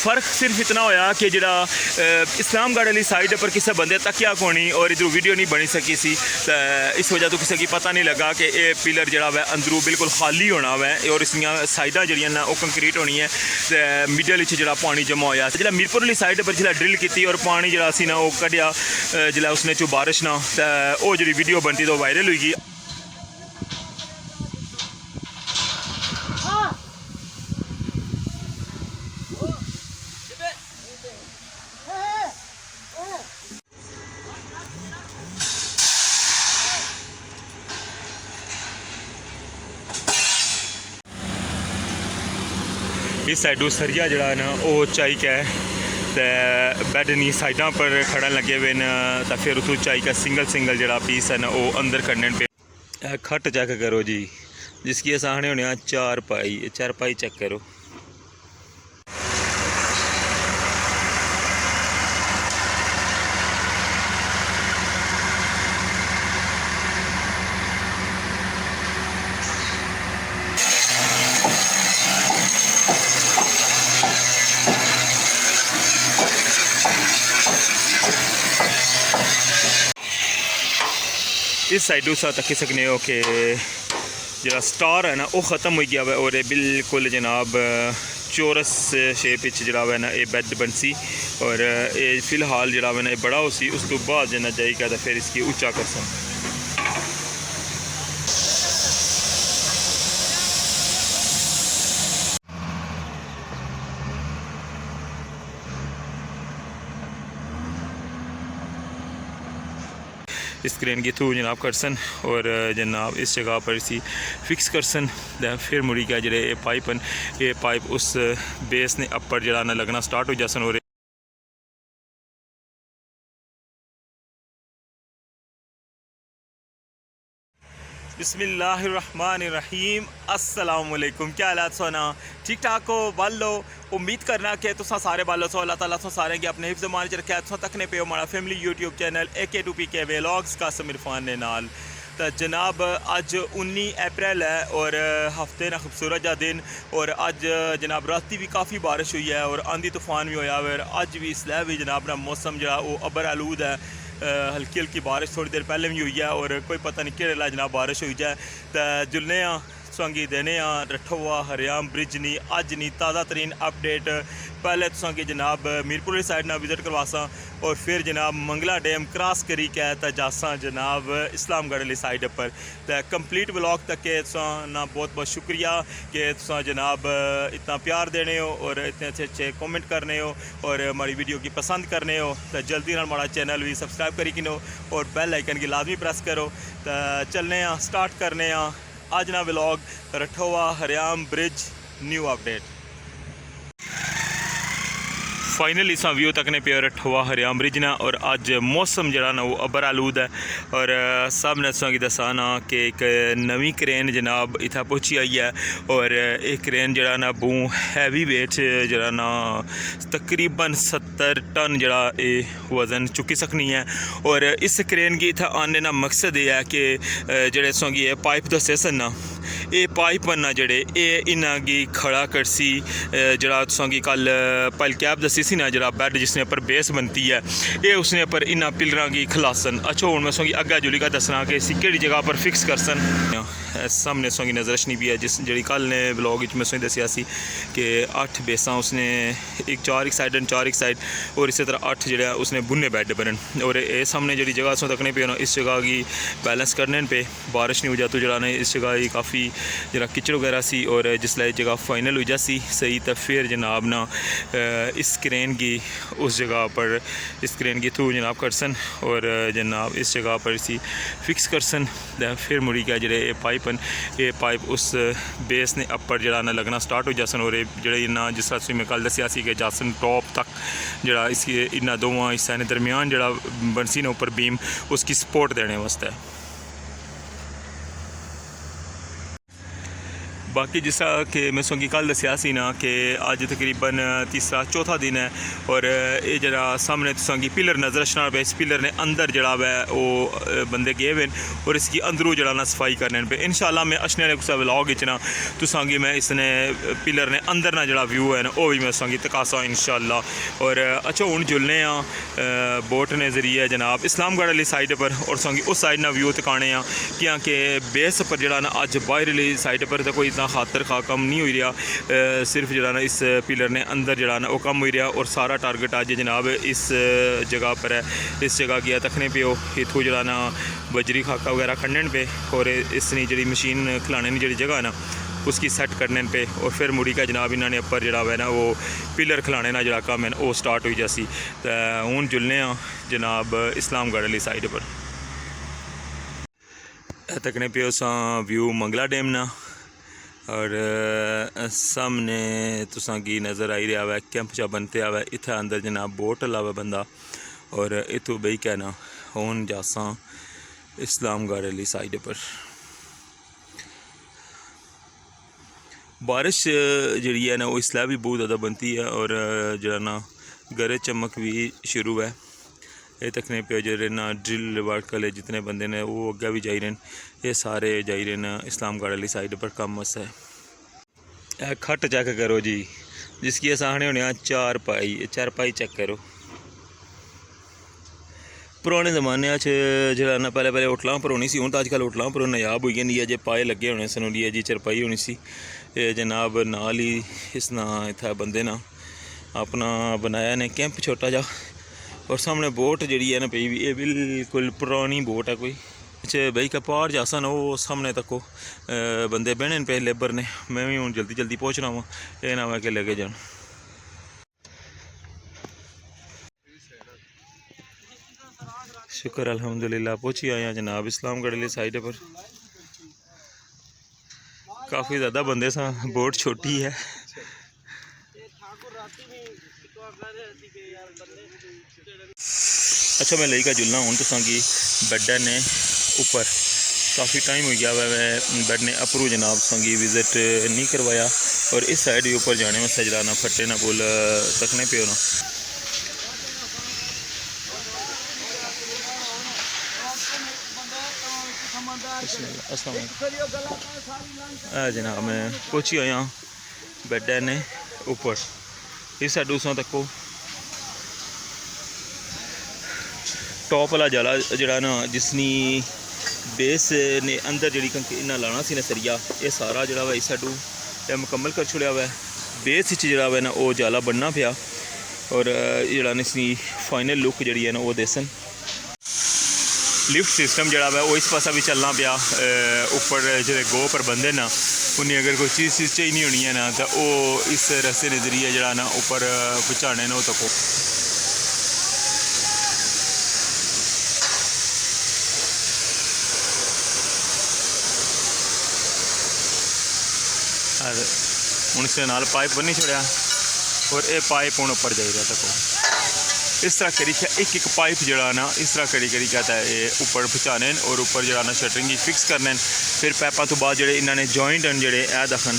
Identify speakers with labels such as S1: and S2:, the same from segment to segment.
S1: फ़र्क सिर्फ इतना होया कि जिहड़ा इस्लामगढ़ वाली साइड पर किसी बंदे तकिया कोनी और इधरों वीडियो नहीं बनी सकी सी, इस वजह तो किसी की पता नहीं लगा कि यह पिलर जिहड़ा वै अंदरों बिल्कुल खाली होना वै और इसदियां साइडां जिहड़ियां ना ओह कंक्रीट होनी है। मिडल जिहड़ा पानी जमा होया जिहड़ा मीरपुर वाली साइड पर जिहड़ा ड्रिल की और पानी जिहड़ा सी ना ओह कढ़िया जिहड़ा उसने चो बारिश ना ओह जिहड़ी वीडियो बनती तो वायरल हुई गई। इस साइडों सरिया जड़ा ना वो चाई का है तो बैड नहीं साइडा पर खड़ा लगे हुए न तो फिर उस चाई का सिंगल जड़ा पीस है ना वो अंदर करने पे खट चेक करो जी, जिसकी आसाने होने चारपाई चेक करो। इस साइडों सा तक सकने हो कि जरा स्टार है ना वो ख़त्म हो गया और बिल्कुल जनाब चौरस शेप जरा है ना ये बैड बनसी और ये फिलहाल जरा है ना बड़ा हो सी उस तो बाद जना जाएगा तो फिर इसकी ऊँचा कर सा। इस क्रेन के थ्रू जनाब करसन और जनाब इस जगह पर इसी फिक्स करसन फिर मुड़ी क्या जड़े ये पाइप उस बेस ने अपर जरा ना लगना स्टार्ट हो जासन और बिस्मिल्लाहिर्रहमानिर्रहीम। अस्सलामुअलैकुम। क्या हालात सोना ठीक ठाक हो बालो? उम्मीद करना कि तुसा सारे बालो सो अल्लाह ताला तुसा सारे अपने हिफ्ज़ मान च रखे तुसा तकने पे हमारा family YouTube channel AK2PK vlogs का समीर खान ने नाल। तो जनाब अज 19 अप्रैल है और हफ्ते ना खूबसूरत जा दिन और अज जनाब राती भी काफ़ी बारिश हुई है और आंधी तूफान भी होया और अज भी इसलिए भी जनाब ना मौसम जो वो अबर आलूद है। हल्की हल्की बारिश थोड़ी देर पहले भी हुई है और कोई पता नहीं कि जनाब बारिश हुई जाए तो जुलने तुसांगी देने रठोवा हरियाम ब्रिज नी अज नी ताज़ा तरीन अपडेट। पहले तुसांगी जनाब मीरपुर वाली साइड ना विजिट करवासा और फिर जनाब मंगला डैम क्रॉस करी के तो जासा जनाब इस्लामगढ़ वाली साइड पर। तो कंप्लीट ब्लॉग तक के ना बहुत बहुत शुक्रिया कि तुसा जनाब इतना प्यार देने हो और इतने अच्छे अच्छे कमेंट करने हो और हमारी वीडियो की पसंद करने हो। तो जल्दी ना हमारा चैनल भी सब्सक्राइब करी किनो और बेल आइकन की लाजमी प्रेस करो। तो चलने स्टार्ट करने आज ना व्लॉग रठोवा हरियाम ब्रिज न्यू अपडेट। फाइनली इस व्यू तकने पे रठोवा हरियाम ब्रिज ना और अज मौसम जरा ना वो अबर आलूद है और सब ने तुसा दसा ना कि एक नवी क्रेन जनाब इतना पहुँची आई है और एक क्रेन जरा ना बू हैवी वेट जरा ना तकरीबन 70 टन जरा वज़न चुकी सकनी है। और इस क्रेन की इतना आने ना मकसद ये है कि जेड़े तुसा ये पाइप दसे सन ना ये पाइप ना जड़े ये इन्हों की खड़ा करसी जरा तुसा कल पल कैब दसी सी ना जरा बैड जिसने पर बेस बनती है ये उसने पर इन्होंने पिलर की खलासन। अच्छा हूँ मैं तुसा अग्गे जुली का दसना कि इसी केड़ी जगह पर फिक्स करसन। सामने तुसा नज़र रशनी भी है जिस जी कल ने ब्लॉग में तुसें दसिया सी कि 8 बेसा उसने एक 4 एक साइड 4 एक साइड और इस तरह 8 जो उसने बुने बैड बनन और ये सामने जी जगह तुम तकने पे ना इस जगह की बैलेंस करने पे बारिश नहीं हो जाती जरा इस जगह की काफ़ी जरा किचड़ वगैरह सी और जिसले जगह फाइनल हो जासी सही तो फिर जनाब ना इस क्रेन की उस जगह पर इस क्रेन के थ्रू जनाब करसन और जनाब इस जगह पर इसी फिक्स करसन। फिर मुड़ी क्या जड़े ये पाइप उस बेस ने अपर जरा ना लगना स्टार्ट हो जासन और जे ना जिस तरह मैं कल दसिया कि जासन टॉप तक जरा इसकी इन्होंने दोवां हिस्सों ने दरमियान जरा बनसी ने ऊपर बीम उसकी सपोर्ट देने वास्ते। बाकी जिस तरह कि मैं तुसेंगी कल दस्सेआ सी ना कि अज तकरीबन तीसरा चौथा दिन है और ये जरा सामने तुसेंगी पिलर नज़र अचना पे इस पिलर ने अंदर जड़ा वै वो बंदे गए हुए और इसकी अंदरों जड़ा ना सफाई करने पे इंशाल्लाह मैं अचने आह्ले कुसै व्लॉग च ना तुसेंगी मैं इसने पिलर ने अंदर ना जड़ा व्यू है ना वो भी मैं तुसेंगी तकासा इंशाल्लाह। और अच्छा हुण जुलने बोट ने जरिए जनाब इस्लामगढ़ वाली साइड पर और तुसेंगी उस साइड ना व्यू तकाने क्योंकि बेस पर जड़ा ना अज बाहर वाली साइड पर तो कोई इतना खातर खा कम नहीं हो रहा, सिर्फ जड़ा ना इस पिलर ने अंदर जड़ा ना वो कम हो रहा और सारा टारगेट अज जनाब इस जगह पर है। इस जगह गया तकने पे इतों जड़ा ना बजरी खाका वगैरह खड़ने पे और इसनी जी मशीन खिलाने जी जगह है ना उसकी सैट करने पे और फिर मुड़ी का जनाब इन्होंने उपर जड़ा है ना वो पिलर खिलाने ना जड़ा कम है वो स्टार्ट हुई जासी। तो हूँ जुलने जनाब इस्लामगढ़ वाली साइड पर तकने पे उस व्यू मंगला डैम ना और सामने तुसांगी नज़र आई रहा है कैंप चा बनते आवे इत्थे अंदर जनाब बोट लावे बंदा और इतों बही कहना हूँ जासा इस्लामगढ़ वाली साइड पर। बारिश जी है ना वो इसलिए भी बहुत ज़्यादा बनती है और जरा ना गरज चमक भी शुरू है। ये तकने पे जो ना ड्रिल वर्क वाले जितने बंदे ने वो अगे भी जाई रहे ये सारे जाई रहे ना इस्लामगढ़ वाली साइड पर कम मस है। खट चेक करो जी जिसकी आसाने होने चारपाई चेक करो। पुराने जमाने जरा ना पहले होटलों पर होनी सी हूँ तो अजकल होटलों पर नायाब हो गई है जे पाए लगे होने सनूली जी चरपाई होनी सी जनाब नाल ही इस ना इतना बंदे ना अपना बनाया ने कैंप छोटा जा और सामने बोट जी है ना पी ये बिल्कुल पुरानी बोट है कोई बई का पहाड़ जैसा ना वो सामने तक बंदे बहने पे लेबर ने मैं भी हूँ जल्दी जल्दी पहुँचना वा ये ना मैं के लेके जान। शुक्र अल्हम्दुलिल्लाह पहुँची आए हैं जनाब इस्लामगढ़ वाली साइड पर। काफ़ी ज़्यादा बंदे सा बोट छोटी है। अच्छा मैं लेकर जुलना हूँ तो बेड ने ऊपर काफ़ी टाइम हो गया मैं बेड ने अपरू जनाब संगी विज़िट नहीं करवाया और इस साइड भी ऊपर जाने में सजलाना फटे ना बोल तकने पे होना। जनाब मैं पहुँची आया बेड ने ऊपर इस साइड उस तको टॉप वाला जाला जड़ा ना जिसनी बेस ने अंदर जी इन्ना लाना सी ना सरिया ये सारा जड़ा वा इस साइडू मुकम्मल कर छुड़िया हुआ है। बेस जड़ा वा ना वो जाला बनना पिया और जड़ा इसकी फाइनल लुक जी है ना वो देसन। लिफ्ट सिस्टम जड़ा वा वो इस पासा भी चलना पिया ऊपर जो गो पर बंदे ना उन्हें अगर कोई चीज़ चाहिए नहीं होनी है ना तो वो इस रस्ते के जरिए जड़ा ना ऊपर पहुँचाने ना वो तको। हूँ इसके नाल पाइप बनी छोड़ा और ये पाइप हूँ उपर जाई रहा तको इस तरह करी एक एक पाइप जड़ा ना इस तरह करी कहता है ये ऊपर पहुँचाने और ऊपर जड़ा ना शटरिंग फिक्स करने फिर पाइपों तो बाद जोड़े इन्होंने जॉइंट हैं जोड़े ए दखन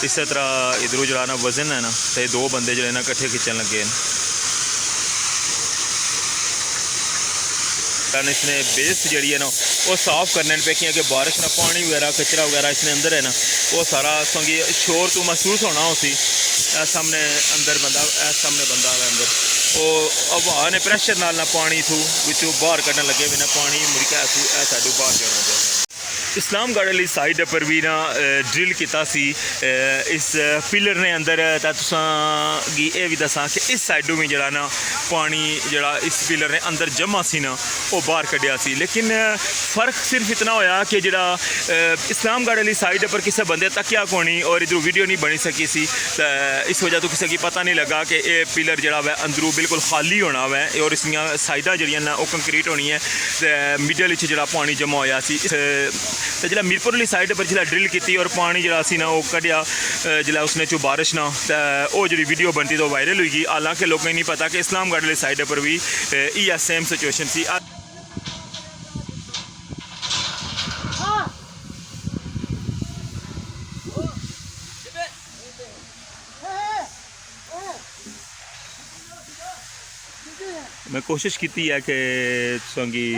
S1: इस तरह इधरों जड़ा ना वजन है ना तो दो बंदे जोड़े ना कट्ठे खिंचन लगे इसने बेस जी है ना वो साफ़ करने पे क्योंकि बारिश ना पानी वगैरह कचरा वगैरह इसने अंदर है ना वो सारा संगी शोर तो महसूस होना उसी सामने अंदर बंदा सामने बंदा है अंदर वो हवा ने प्रैशर नाल ना पानी थू विचों बाहर कढ़न लगे बिना पानी मुड़का थू साडू बाहर जाना चाहिए। इस्लामगढ़ वाली साइड पर भी ना ड्रिल किया सी इस पिलर ने अंदर तुसांगी ये भी दसा कि इस साइडों में जरा ना पानी जरा इस पिलर ने अंदर जमा सी ना वो बाहर कढ़िया सी लेकिन फ़र्क सिर्फ इतना होया कि जरा इस्लामगढ़ वाली साइड पर किसी बंदे तकिया कोनी और इधर वीडियो नहीं बनी सकी सी इस वजह तो किसी की पता नहीं लगा कि ये पिलर जरा वै अंदरों बिल्कुल खाली होना वै और इसलिए साइडा जड़ियाँ ना वो कंक्रीट होनी है मिडल जरा पानी जमा होया सी तो जिला मीरपुर वाली साइड पर जिला ड्रिल की और पानी जरा सी ना वो कढ़िया जिला उसने चो बारिश ना वो जी वीडियो बनती तो वायरल हुई हालांकि लोगों को नहीं पता कि इस्लामगढ़ वाली साइड पर भी ये सेम सिचुएशन सी। कोशिश की है कि संगी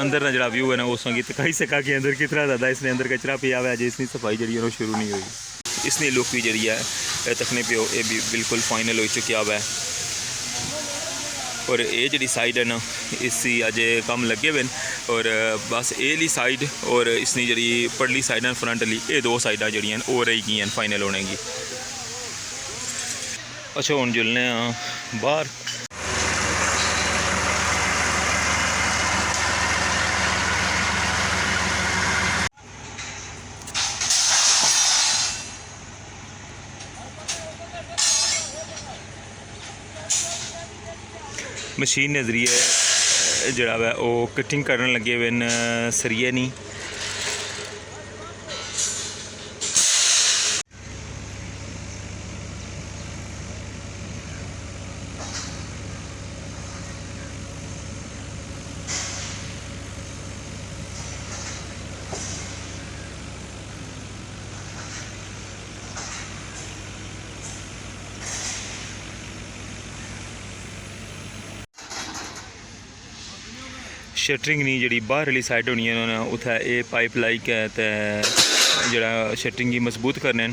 S1: अंदर ना जरा व्यू है ना वो संगी दिखाई सका कि अंदर कितना ज़्यादा इसने अंदर कचरा पिया हुआ है अजे इसकी सफाई जी है शुरू नहीं हुई। इसने लुक भी जी है तकने पे ये भी बिल्कुल फाइनल हो चुका हुआ है और ये जी साइड है ना इसी अजे कम लगे हुए और बस ये साइड और इसकी जी पड़ली साइड है फ्रंट ली ये दो साइडा जड़ियाँ हो रही गई फाइनल होने की। अच्छा हुण जुलने बाहर मशीन के जरिए जड़ा वै वो कटिंग करन लगे हुए सरिये नहीं। शटरिंग नहीं जी बाहर वाली साइड होनी है उत्थे ये पाइप लाई के जरा शटरिंग की मजबूत करने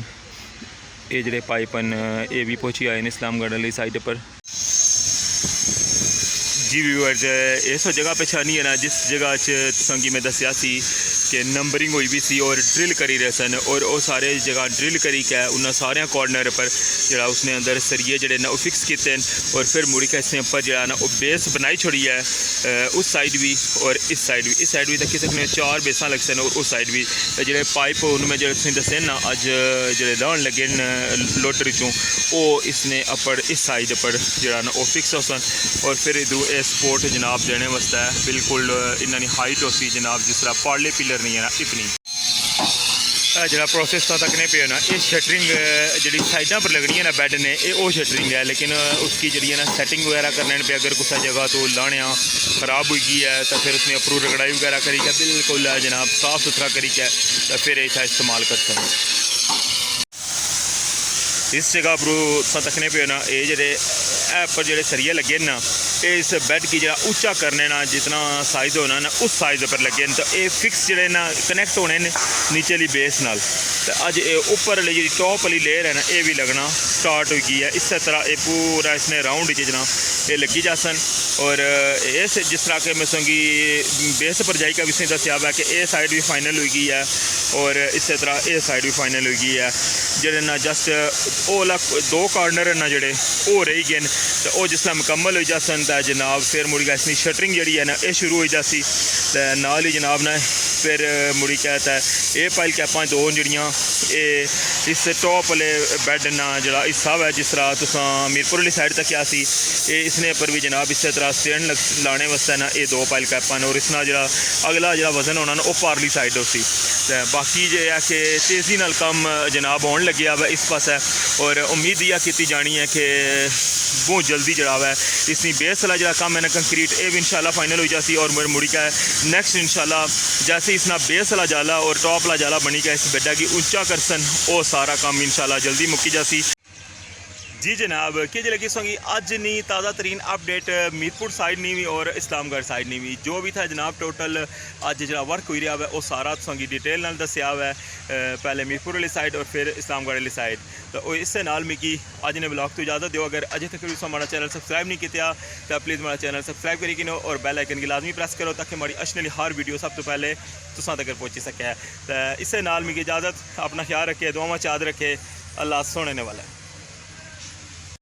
S1: ये जोड़े पाइप हैं ये भी पहुँची आए हैं इस्लामगढ़ वाली साइड पर। जी व्यूअर्स इस जगह पे छानी है ना जिस जगह संगी में दसिया सी कि नंबरिंग हुई भी सी और ड्रिल करी रहे सन और वो सारे जगह ड्रिल करी के उन्होंने सारे कॉर्नर पर जरा उसने अंदर सरिये जड़े ना वो फिक्स किए और फिर मुड़ी के इसने ऊपर जरा ना वो बेस बनाई छोड़ी है उस साइड भी और इस साइड भी तक सकने 4 बेसा लग सन और उस साइड भी जो पाइप उनमें जो दसे ना अज जो लाने लगे लोडर चों वो इसने अपर इस साइड पर जरा ना वो फिक्स हो सन और फिर इधरों सपोर्ट जनाब देने वास्ते बिल्कुल इन्होंने हाइट हो सी जनाब जिस तरह पाले पिलर नहीं है ना इतनी जरा प्रोसेस तो तकने पे ना ये शटरिंग जी साइडा पर लगनी है ना बैड ने ये वो शटरिंग है लेकिन उसकी जी ना सैटिंग वगैरह करने पे अगर कुछ जगह तो लाने खराब हुई गई है तो फिर उसने अपरू रगड़ाई वगैरह करी के बिल्कुल जनाब साफ सुथरा करी के तो फिर इतना इस्तेमाल कर सकते। इस जगह पर तकने पे ना ये जे पर जो सरिये लगे ना इस बेड की जरा ऊंचा करने ना जितना साइज़ होना ना उस साइज़ पर लगे तो ये फिक्स जोड़े ना कनैक्ट होने ने नीचे वाली बेस नाल तो अज ये उपर वाली जी टॉप वाली लेयर है ना ये भी लगना स्टार्ट हो गई है। इस तरह ये पूरा इसने राउंड जना ये लगी जा सन और इस जिस तरह के मैं संगी बेस पर जाई का भी दसिया हुआ कि ये साइड भी फाइनल हुई गई है और इस तरह ये साइड भी फाइनल हुई गई है जेडे ना जस्ट ओला 2 कॉर्नर ना जोड़े वो रही गए तो वो जिस मुकम्मल हो जासन तो जनाब फिर मुड़ी इसकी शटरिंग जी है ना ये शुरू हो जासी तो नाल ही जनाब ना फिर मुड़ी कहता है ये पाइल कैपां 2 जड़ियाँ ये इस टॉप वाले बैड ना जरा हिस्सा है जिस तरह तुसा मीरपुर वाली साइड तक क्या सी ये इसने पर भी जनाब इस तरह स्टैंड लाने वास्ते ना ये 2 पाइल कैपां और इसना जरा अगला जरा वजन होना ना वो पारली साइड होती तो बाकी जो है कि तेज़ी नाल कम जनाब होने लगे है इस पास है और उम्मीद यह की जानी है कि बहुत जल्दी जरा है इसकी बेस वाला जरा काम है ना कंक्रीट ये भी इंशाल्लाह फाइनल हो जाती और मुड़ी का नेक्स्ट इंशाल्लाह जैसे इसना बेस वाला जाला और टॉप वाला जाला बनी का इस बेडा की ऊंचा करसन वो सारा काम इंशाल्लाह जल्दी मुक्की जासी। जी जनाब कि लगी सोंगी अज नहीं ताज़ा तरीन अपडेट मीरपुर साइड नहीं भी और इस्लामगढ़ साइड नहीं भी जो भी था जनाब टोटल अज जो वर्क हुई रहा है वो सारा सोंगी डिटेल नाल दसिया हुआ है पहले मीरपुर वाली साइड और फिर इस्लामगढ़ वाली साइड तो इससे नाल मिगी अज ने ब्लॉग तो इजाज़त दो अगर अजे तक भी हमारा चैनल सब्सक्राइब नहीं किया तो प्लीज़ हमारा चैनल सब्सक्राइब करी किनो और बेल आइकन की लाजमी प्रेस करो ताकि हमारी अच्छी हर वीडियो सब तो पहले तुसा तक पहुँची सके तो इससे नाल मिगी इजाज़त अपना ख्याल रखे दुआवां चाद रखे अल्लाह सोने वाला है।